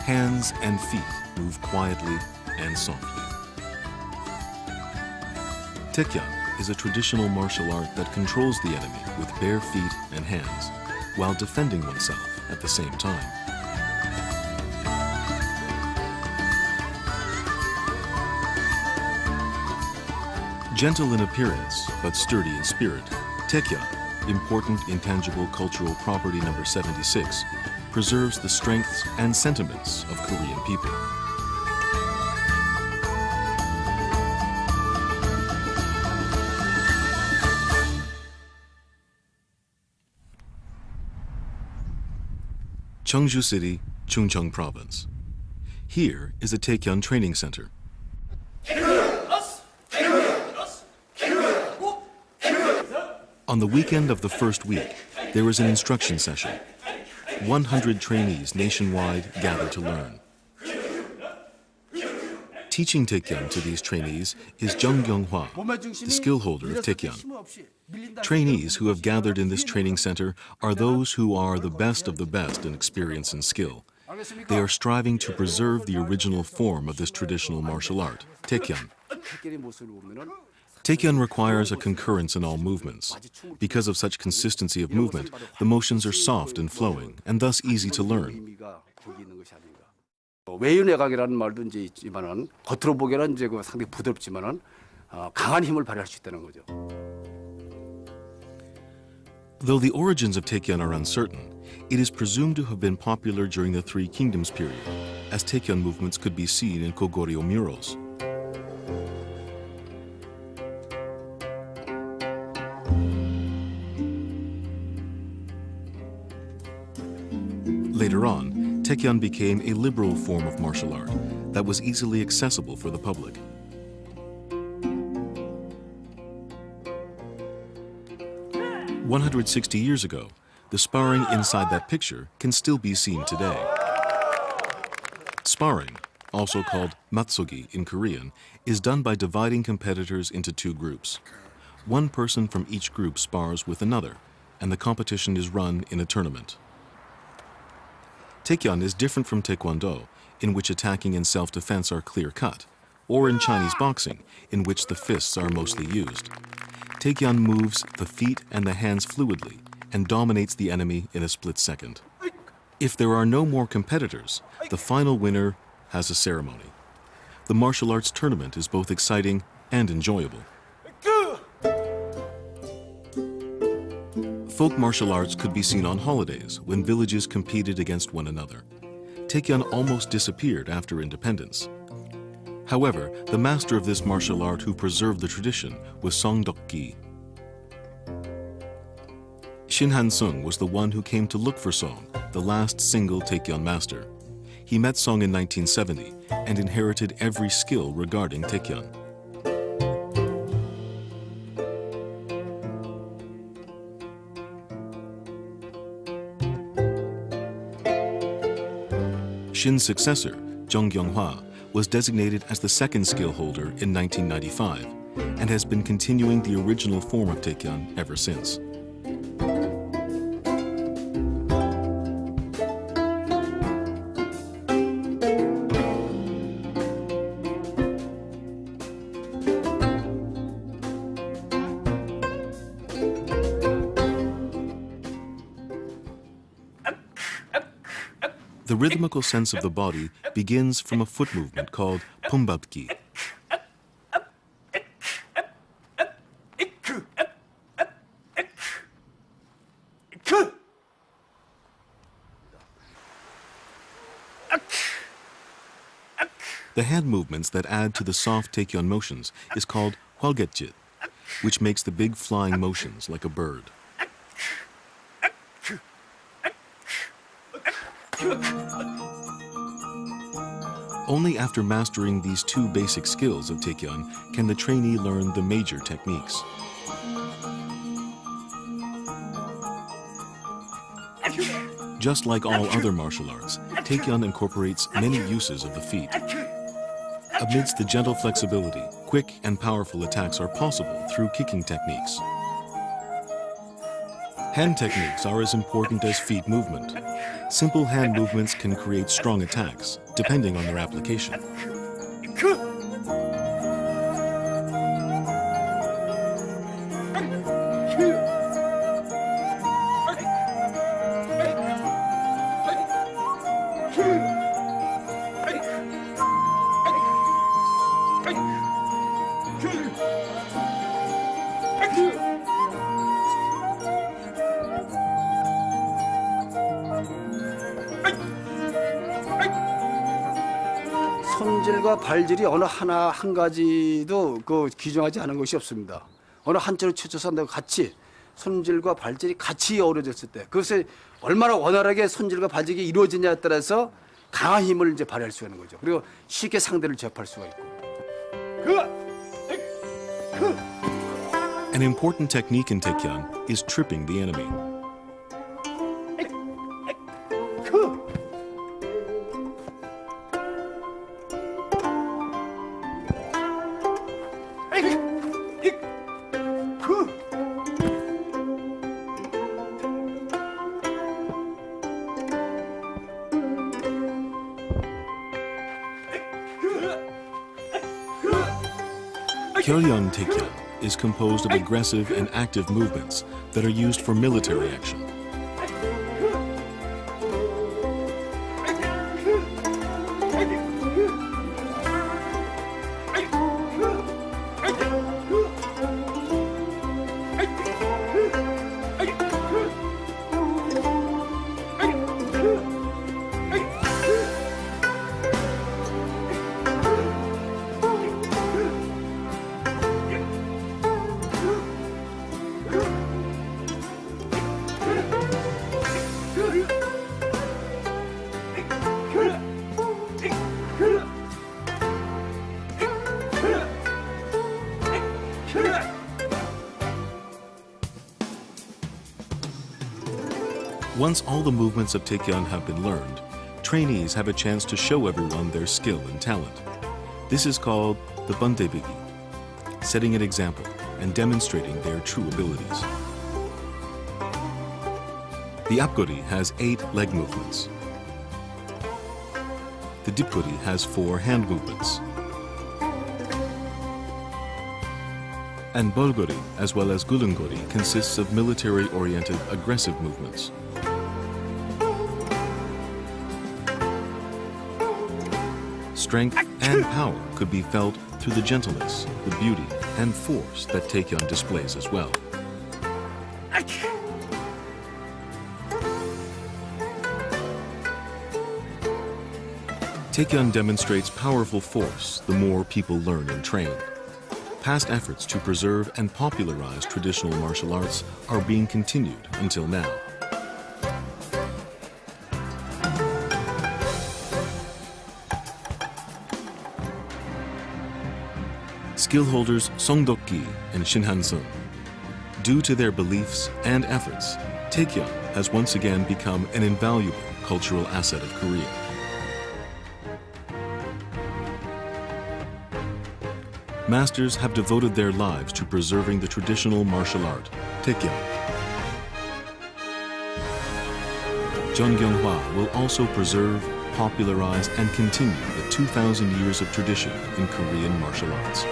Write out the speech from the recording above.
Hands and feet move quietly and softly. Taekkyeon is a traditional martial art that controls the enemy with bare feet and hands, while defending oneself at the same time. Gentle in appearance, but sturdy in spirit, Taekkyeon, important intangible cultural property number 76, preserves the strengths and sentiments of Korean people. Cheongju City, Chungcheong Province. Here is a Taekkyeon training center. On the weekend of the first week, there was an instruction session. 100 trainees nationwide gathered to learn. Teaching Taekkyeon to these trainees is Jung Kyung-hwa, the skill holder of Taekkyeon. Trainees who have gathered in this training center are those who are the best of the best in experience and skill. They are striving to preserve the original form of this traditional martial art, Taekkyeon. Taekkyeon requires a concurrence in all movements. Because of such consistency of movement, the motions are soft and flowing, and thus easy to learn. 외유내각이라는 말도 이제 있지만은 겉으로 보기에는 이제 그 상당히 부드럽지만은 강한 힘을 발휘할 수 있다는 거죠. Though the origins of Taekkyeon are uncertain, it is presumed to have been popular during the Three Kingdoms period, as Taekkyeon movements could be seen in Kogoryo murals. Later on, Taekkyeon became a liberal form of martial art that was easily accessible for the public. "160 years ago, the sparring inside that picture can still be seen today. Sparring, also called matsogi in Korean, is done by dividing competitors into two groups. One person from each group spars with another, and the competition is run in a tournament. Taekkyeon is different from Taekwondo, in which attacking and self-defense are clear-cut, or in Chinese boxing, in which the fists are mostly used. Taekkyeon moves the feet and the hands fluidly and dominates the enemy in a split second. If there are no more competitors, the final winner has a ceremony. The martial arts tournament is both exciting and enjoyable. Folk martial arts could be seen on holidays when villages competed against one another. Taekkyeon almost disappeared after independence. However, the master of this martial art who preserved the tradition was Song Deok-gi. Shin Han-sung was the one who came to look for Song, the last single Taekkyeon master. He met Song in 1970 and inherited every skill regarding Taekkyeon. Shin's successor, Jung Kyung-hwa, was designated as the second skill holder in 1995 and has been continuing the original form of Taekkyeon ever since. The rhythmical sense of the body begins from a foot movement called pumbabki. The hand movements that add to the soft Taekkyeon motions is called hwalgetjit, which makes the big flying motions like a bird. Only after mastering these two basic skills of Taekkyeon can the trainee learn the major techniques. Just like all other martial arts, Taekkyeon incorporates many uses of the feet. Amidst the gentle flexibility, quick and powerful attacks are possible through kicking techniques. Hand techniques are as important as feet movement. simple hand movements can create strong attacks, depending on their application. 손질과 발질이 어느 하나 한 가지도 규정하지 않은 것이 없습니다. 어느 한쪽으로 치쳐서 같이 손질과 발질이 같이 어우러졌을 때 그것이 얼마나 원활하게 손질과 발질이 이루어지냐에 따라서 강한 힘을 이제 발휘할 수가 있는 거죠. 그리고 쉽게 상대를 제압할 수가 있고. An important technique in Taekkyeon is tripping the enemy. Taekkyeon Taekkyeon is composed of aggressive and active movements that are used for military action. Once all the movements of Taekkyeon have been learned, trainees have a chance to show everyone their skill and talent. This is called the bandebigi, setting an example and demonstrating their true abilities. The apgori has 8 leg movements. The dipgori has 4 hand movements. And bolgori, as well as gulungori, consists of military-oriented aggressive movements. Strength and power could be felt through the gentleness, the beauty, and force that Taekkyeon displays as well. Taekkyeon demonstrates powerful force the more people learn and train. Past efforts to preserve and popularize traditional martial arts are being continued until now. Skill holders Song Dok-gi and Shin Han-sung. Due to their beliefs and efforts, Taekkyeon has once again become an invaluable cultural asset of Korea. Masters have devoted their lives to preserving the traditional martial art, Taekkyeon. Jeon Kyung-hwa will also preserve, popularize, and continue the 2,000 years of tradition in Korean martial arts.